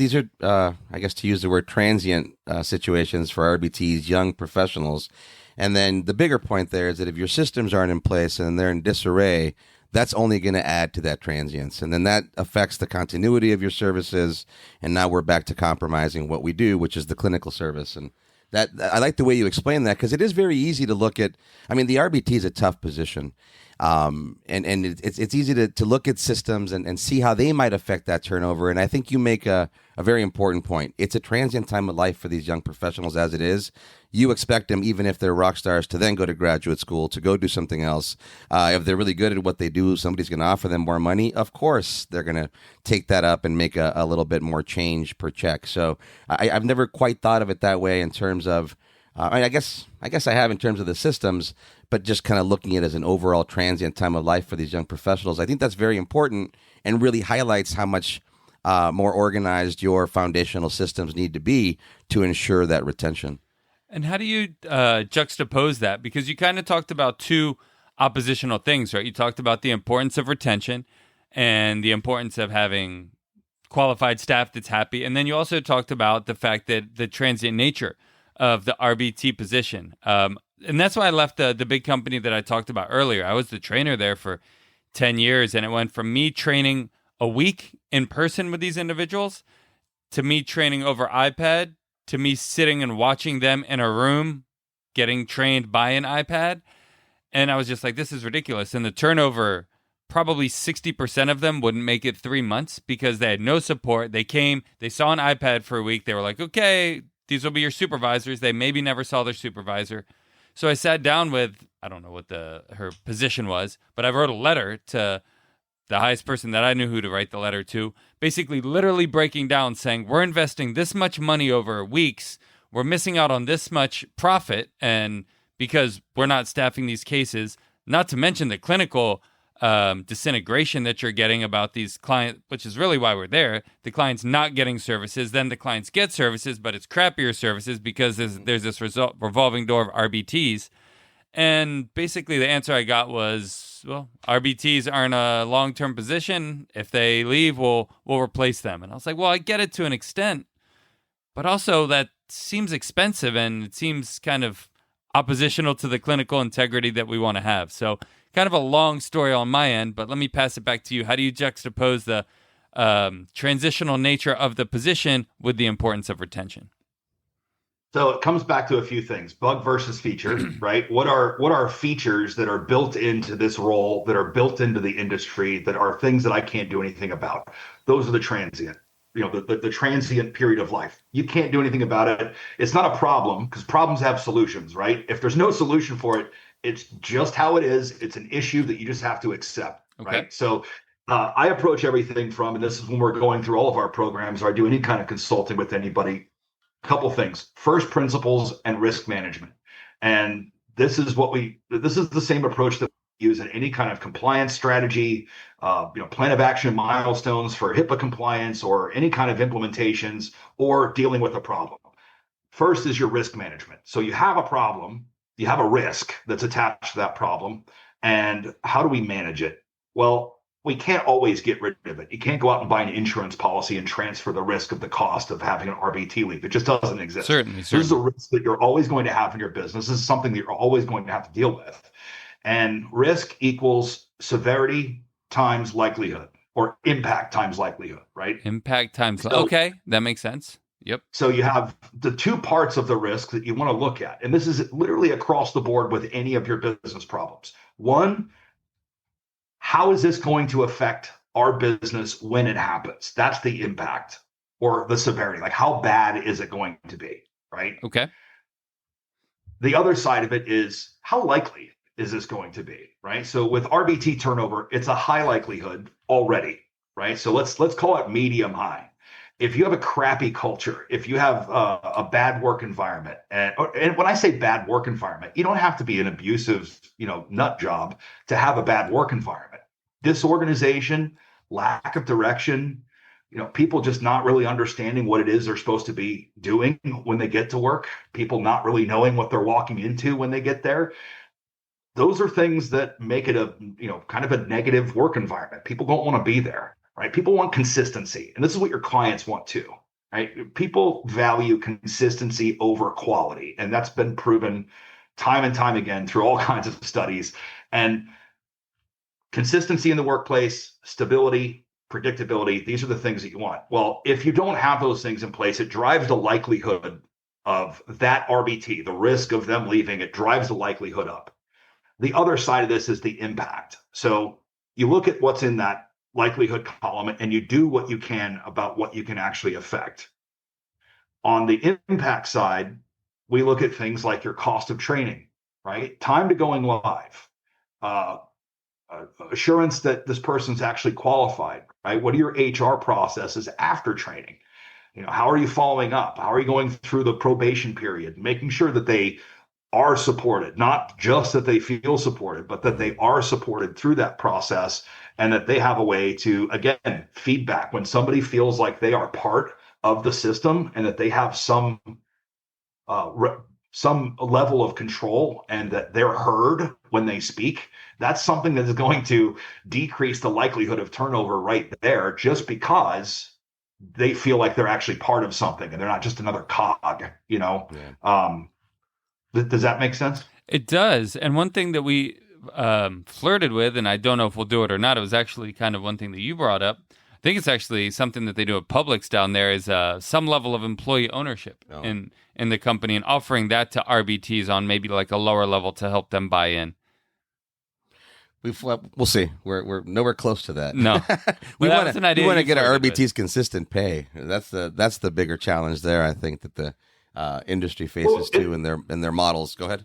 are I guess to use the word transient situations for RBTs, young professionals. And then the bigger point there is that if your systems aren't in place and they're in disarray, that's only going to add to that transience. And then that affects the continuity of your services. And now we're back to compromising what we do, which is the clinical service. And that I like the way you explain that, because it is very easy to look at. I mean, the RBT is a tough position. And it's easy to look at systems and see how they might affect that turnover. And I think you make a very important point. It's a transient time of life for these young professionals as it is. You expect them, even if they're rock stars, to then go to graduate school, to go do something else. If they're really good at what they do, somebody's going to offer them more money. Of course, they're going to take that up and make a little bit more change per check. So I've never quite thought of it that way in terms of, I guess I have in terms of the systems, but just kind of looking at it as an overall transient time of life for these young professionals. I think that's very important and really highlights how much more organized your foundational systems need to be to ensure that retention. And how do you juxtapose that? Because you kind of talked about 2 oppositional things, right? You talked about the importance of retention and the importance of having qualified staff that's happy. And then you also talked about the fact that the transient nature of the RBT position. And that's why I left the big company that I talked about earlier. I was the trainer there for 10 years, and it went from me training a week in person with these individuals to me training over iPad to me sitting and watching them in a room getting trained by an iPad. And I was just like, this is ridiculous. And the turnover, probably 60% of them wouldn't make it 3 months because they had no support. They came, they saw an iPad for a week. They were like, okay, these will be your supervisors. They maybe never saw their supervisor. So I sat down with, I don't know what her position was, but I wrote a letter to the highest person that I knew who to write the letter to, basically literally breaking down saying, we're investing this much money over weeks. We're missing out on this much profit, and because we're not staffing these cases, not to mention the clinical disintegration that you're getting about these clients, which is really why we're there. The client's not getting services, then the clients get services, but it's crappier services because there's this revolving door of RBTs. And basically the answer I got was, well, RBTs aren't a long-term position. If they leave, we'll replace them. And I was like, well, I get it to an extent, but also that seems expensive and it seems kind of oppositional to the clinical integrity that we want to have. So kind of a long story on my end, but let me pass it back to you. How do you juxtapose the transitional nature of the position with the importance of retention? So it comes back to a few things: bug versus feature, right? What are features that are built into this role, that are built into the industry, that are things that I can't do anything about? Those are the transient, the transient period of life. You can't do anything about it. It's not a problem because problems have solutions, right? If there's no solution for it, it's just how it is. It's an issue that you just have to accept, right? So I approach everything from, and this is when we're going through all of our programs or I do any kind of consulting with anybody, a couple things: first principles and risk management. And this is the same approach that we use in any kind of compliance strategy, plan of action milestones for HIPAA compliance or any kind of implementations or dealing with a problem. First is your risk management. So you have a problem, you have a risk that's attached to that problem, and how do we manage it? Well, we can't always get rid of it. You can't go out and buy an insurance policy and transfer the risk of the cost of having an RBT leave. It just doesn't exist. Certainly. This is a risk that you're always going to have in your business. This is something that you're always going to have to deal with. And risk equals severity times likelihood, or impact times likelihood, right? Impact times. Okay, that makes sense. Yep. So you have the two parts of the risk that you want to look at. And this is literally across the board with any of your business problems. One, how is this going to affect our business when it happens? That's the impact or the severity. Like, how bad is it going to be, right? Okay. The other side of it is, how likely is this going to be, right? So with RBT turnover, it's a high likelihood already, right? So let's call it medium high. If you have a crappy culture, if you have a bad work environment, and when I say bad work environment, you don't have to be an abusive, nut job to have a bad work environment. Disorganization, lack of direction, people just not really understanding what it is they're supposed to be doing when they get to work, people not really knowing what they're walking into when they get there. Those are things that make it a, kind of a negative work environment. People don't want to be there. Right? People want consistency. And this is what your clients want too, right? People value consistency over quality. And that's been proven time and time again through all kinds of studies. And consistency in the workplace, stability, predictability, these are the things that you want. Well, if you don't have those things in place, it drives the likelihood of that RBT, the risk of them leaving, it drives the likelihood up. The other side of this is the impact. So you look at what's in that likelihood column and you do what you can about what you can actually affect. On the impact side, we look at things like your cost of training, right? Time to going live, assurance that this person's actually qualified, right? What are your HR processes after training? How are you following up? How are you going through the probation period, making sure that they are supported, not just that they feel supported, but that they are supported through that process, and that they have a way to, again, feedback when somebody feels like they are part of the system and that they have some level of control and that they're heard when they speak. That's something that is going to decrease the likelihood of turnover right there, just because they feel like they're actually part of something and they're not just another cog, Yeah. Does that make sense? It does. And one thing that we flirted with, and I don't know if we'll do it or not, it was actually kind of one thing that you brought up. I think it's actually something that they do at Publix down there, is some level of employee ownership in the company, and offering that to RBTs on maybe like a lower level to help them buy in. We'll see. We're nowhere close to that. No, we want to get our RBTs RBTs consistent pay. That's the bigger challenge there. I think that industry faces too in their models. Go ahead.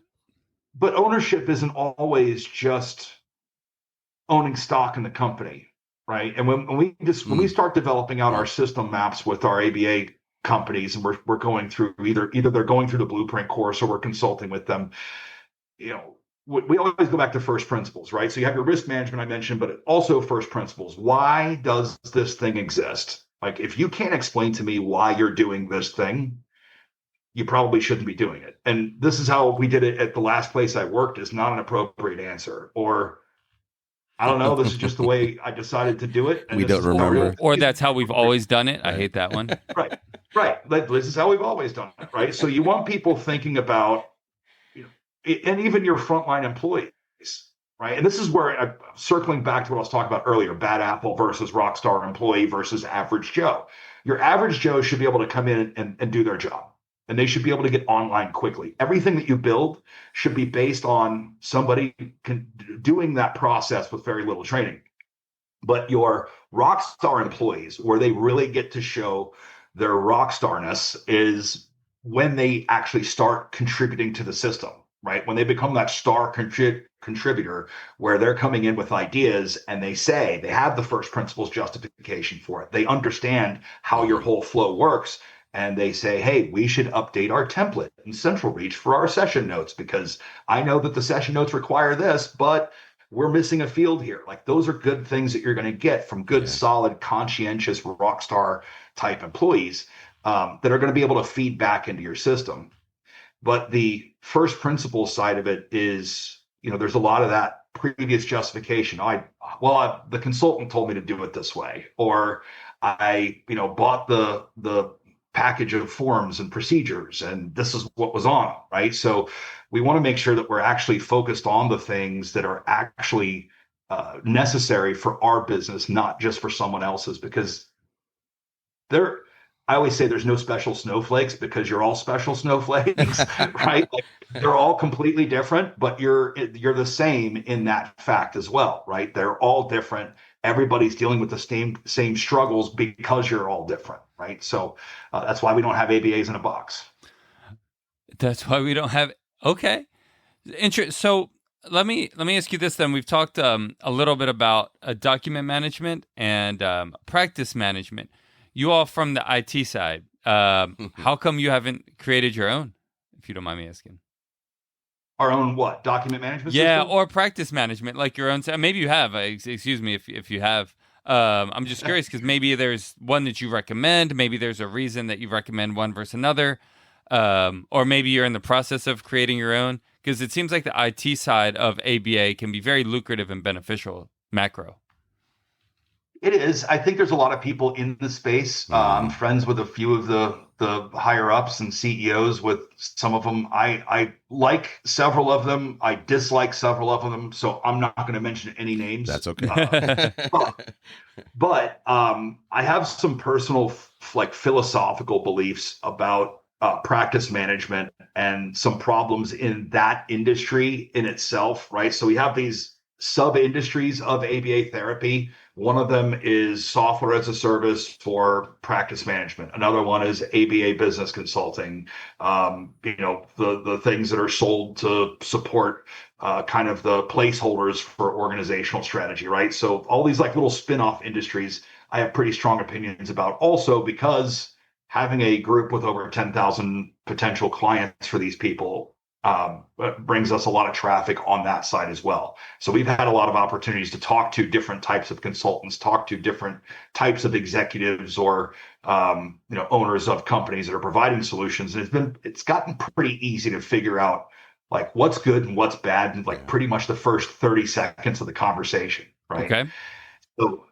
But ownership isn't always just owning stock in the company, right? And when we start developing out our system maps with our ABA companies, and we're going through either they're going through the blueprint course or we're consulting with them, we always go back to first principles, right? So you have your risk management I mentioned, but also first principles. Why does this thing exist? Like, if you can't explain to me why you're doing this thing, you probably shouldn't be doing it. And this is how we did it at the last place I worked, is not an appropriate answer. Or, I don't know, this is just the way I decided to do it. And We don't remember. Or that's how we've always done it. I hate that one. Right. Like, this is how we've always done it, right? So you want people thinking about, and even your frontline employees, right? And this is where I'm circling back to what I was talking about earlier, bad apple versus rock star employee versus average Joe. Your average Joe should be able to come in and do their job. And they should be able to get online quickly. Everything that you build should be based on somebody doing that process with very little training. But your rock star employees, where they really get to show their rock starness, is when they actually start contributing to the system, right? When they become that star contributor, where they're coming in with ideas and they have the first principles justification for it. They understand how your whole flow works. And they say, hey, we should update our template in Central Reach for our session notes, because I know that the session notes require this, but we're missing a field here. Like, those are good things that you're going to get from good, solid, conscientious, rock star type employees that are going to be able to feed back into your system. But the first principles side of it is, there's a lot of that previous justification. The consultant told me to do it this way, or I, bought the package of forms and procedures, and this is what was on, right? So we want to make sure that we're actually focused on the things that are actually necessary for our business, not just for someone else's, because I always say there's no special snowflakes, because you're all special snowflakes, right? Like, they're all completely different, but you're the same in that fact as well, right? They're all different. Everybody's dealing with the same struggles because you're all different, right? So that's why we don't have ABAs in a box. That's why we don't have. Okay, so let me ask you this then. We've talked a little bit about document management and practice management. You all from the IT side, how come you haven't created your own, if you don't mind me asking? Our own what? Document management system? system? Or practice management, like your own. Maybe you have. Excuse me if you have. I'm just curious, because maybe there's one that you recommend. Maybe there's a reason that you recommend one versus another. Or maybe you're in the process of creating your own, because it seems like the IT side of ABA can be very lucrative and beneficial macro. It is. I think there's a lot of people in the space. I'm friends with a few of the higher ups and CEOs. With some of them, I like several of them. I dislike several of them. So I'm not going to mention any names. That's okay. But I have some personal, philosophical beliefs about practice management and some problems in that industry in itself, right? So we have these sub-industries of ABA therapy. One of them is software as a service for practice management. Another one is ABA business consulting. The things that are sold to support kind of the placeholders for organizational strategy, right? So all these little spin-off industries, I have pretty strong opinions about, also because having a group with over 10,000 potential clients for these people brings us a lot of traffic on that side as well. So we've had a lot of opportunities to talk to different types of consultants, talk to different types of executives or owners of companies that are providing solutions. And it's gotten pretty easy to figure out what's good and what's bad in pretty much the first 30 seconds of the conversation, right? Okay. So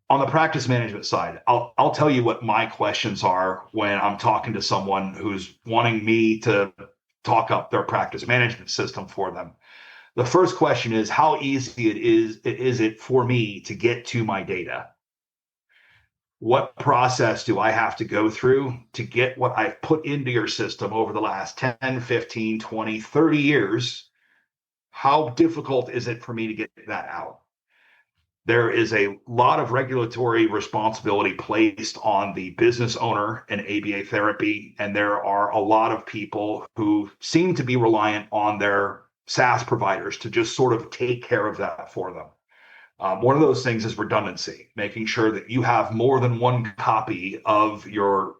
on the practice management side, I'll tell you what my questions are when I'm talking to someone who's wanting me to talk up their practice management system for them. The first question is, how easy is it for me to get to my data? What process do I have to go through to get what I've put into your system over the last 10, 15, 20, 30 years? How difficult is it for me to get that out? there is a lot of regulatory responsibility placed on the business owner in ABA therapy, and there are a lot of people who seem to be reliant on their SaaS providers to just sort of take care of that for them. One of those things is redundancy, making sure that you have more than one copy of your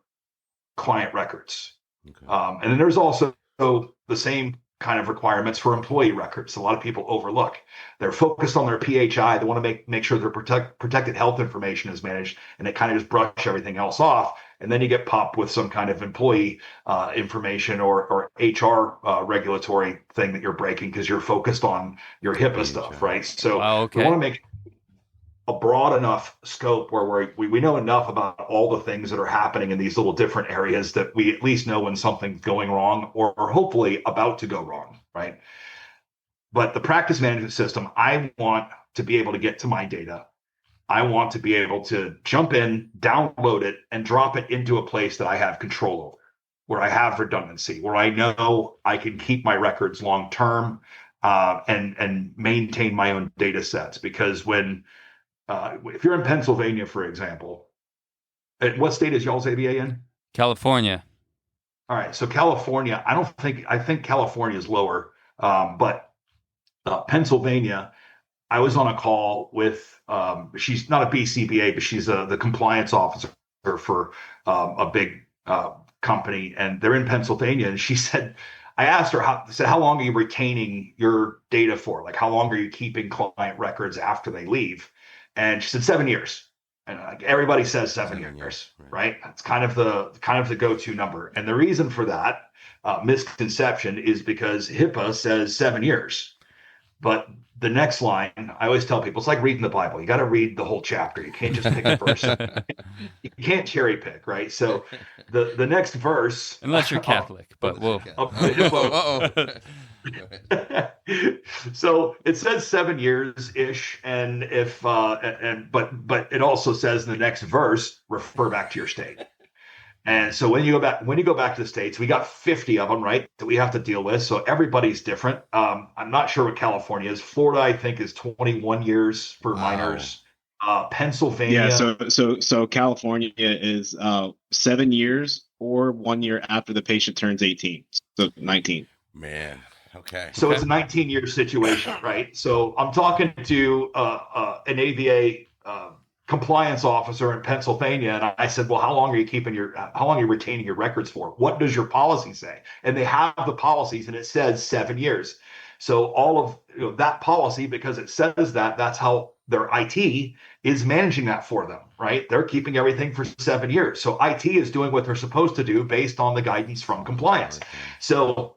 client records. Okay. And then there's also the same kind of requirements for employee records. A lot of people overlook. They're focused on their PHI. They want to make sure their protected health information is managed, and they kind of just brush everything else off. And then you get popped with some kind of employee information or HR regulatory thing that you're breaking because you're focused on your HIPAA stuff, right? So we want to make a broad enough scope where we know enough about all the things that are happening in these little different areas that we at least know when something's going wrong or hopefully about to go wrong, right? But the practice management system, I want to be able to get to my data. I want to be able to jump in, download it, and drop it into a place that I have control over, where I have redundancy, where I know I can keep my records long term and maintain my own data sets. Because if you're in Pennsylvania, for example, what state is y'all's ABA in? California. All right. So California, I think California is lower. But Pennsylvania, I was on a call with, she's not a BCBA, but she's the compliance officer for a big company. And they're in Pennsylvania. And she said, I asked her, how long are you retaining your data for? Like, how long are you keeping client records after they leave? And she said 7 years, and like everybody says 7 years, right? That's kind of the go-to number. And the reason for that misconception is because HIPAA says 7 years, but the next line, I always tell people, it's like reading the Bible. You got to read the whole chapter. You can't just pick a verse. You can't cherry pick, right? So the next verse, unless you're Catholic, but whoa. So it says 7 years ish, and but it also says in the next verse, refer back to your state. And so when you go back to the states, we got 50 of them, right, that we have to deal with. So everybody's different. I'm not sure what California is. Florida, I think, is 21 years for minors. Pennsylvania. Yeah. So California is 7 years or 1 year after the patient turns 18. So 19. Man. Okay. So it's a 19-year situation, right? So I'm talking to an ABA compliance officer in Pennsylvania, and I said, "Well, how long are you retaining your records for? What does your policy say?" And they have the policies, and it says 7 years. So all of that policy, because it says that's how their IT is managing that for them, right? They're keeping everything for 7 years. So IT is doing what they're supposed to do based on the guidance from compliance. So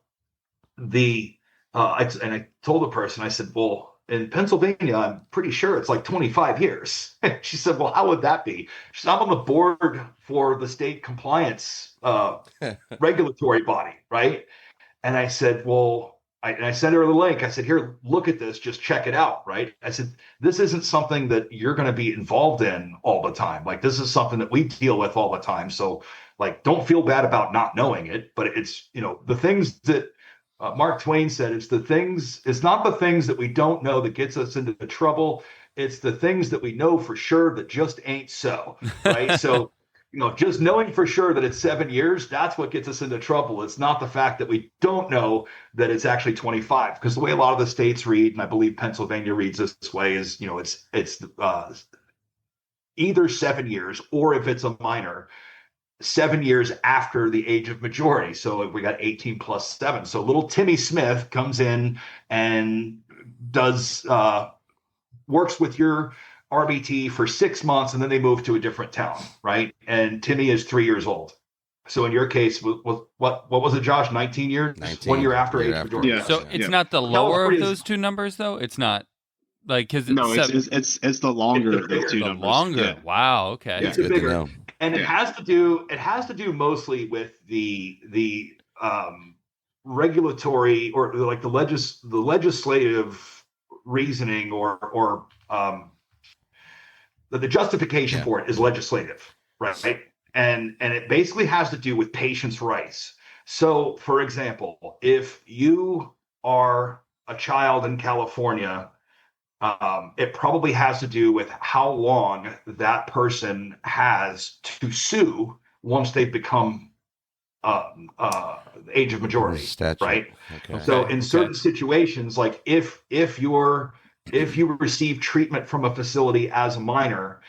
I told the person, I said, well, in Pennsylvania, I'm pretty sure it's like 25 years. She said, well, how would that be? She said, I'm on the board for the state compliance regulatory body, right? And I said, well, I sent her the link. I said, here, look at this, just check it out, right? I said, this isn't something that you're going to be involved in all the time. Like, this is something that we deal with all the time. So, like, don't feel bad about not knowing it, but it's, the things that Mark Twain said, it's not the things that we don't know that gets us into trouble. It's the things that we know for sure that just ain't so, right? So, just knowing for sure that it's 7 years, that's what gets us into trouble. It's not the fact that we don't know that it's actually 25, because the way a lot of the states read, and I believe Pennsylvania reads this way, is, it's either 7 years, or if it's a minor, 7 years after the age of majority. So we got 18 plus 7. So little Timmy Smith comes in and does works with your RBT for 6 months, and then they move to a different town, right? And Timmy is 3 years old. So in your case, what was it, Josh? 19 years? 19, 1 year after age of majority. Yeah. So it's not the lower of those two numbers, though? It's not like, because it's the longer of those two the numbers. longer. Yeah. Wow. Okay. It's good bigger. to know. And it has to do mostly with the regulatory, or like the legislative reasoning, or the justification for it is legislative, right? And it basically has to do with patients' rights. So, for example, if you are a child in California, it probably has to do with how long that person has to sue once they've become age of majority, right? Okay. So in certain situations, like if you receive treatment from a facility as a minor,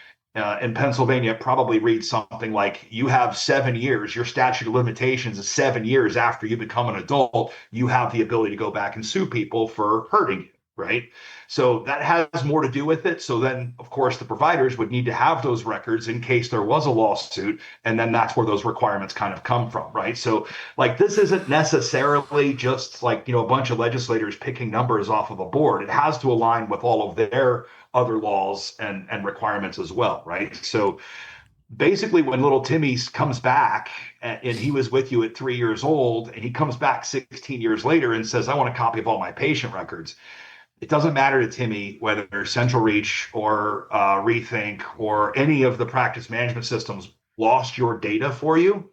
in Pennsylvania, it probably reads something like you have 7 years. Your statute of limitations is 7 years after you become an adult. You have the ability to go back and sue people for hurting you, right? So that has more to do with it. So then, of course, the providers would need to have those records in case there was a lawsuit. And then that's where those requirements kind of come from, right? So like this isn't necessarily just like, a bunch of legislators picking numbers off of a board. It has to align with all of their other laws and requirements as well, right? So basically when little Timmy comes back and he was with you at 3 years old and he comes back 16 years later and says, I want a copy of all my patient records. It doesn't matter to Timmy whether Central Reach or Rethink or any of the practice management systems lost your data for you,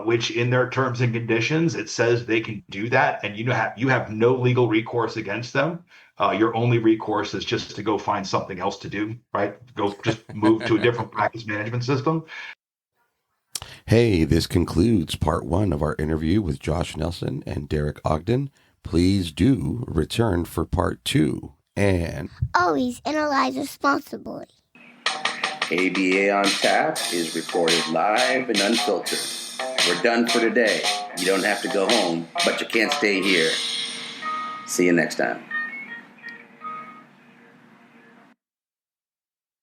which in their terms and conditions, it says they can do that. And you have no legal recourse against them. Your only recourse is just to go find something else to do, right? Go just move to a different practice management system. Hey, this concludes part 1 of our interview with Josh Nelson and Derreck Ogden. Please do return for part 2 and always analyze responsibly. ABA on Tap is recorded live and unfiltered. We're done for today. You don't have to go home, but you can't stay here. See you next time.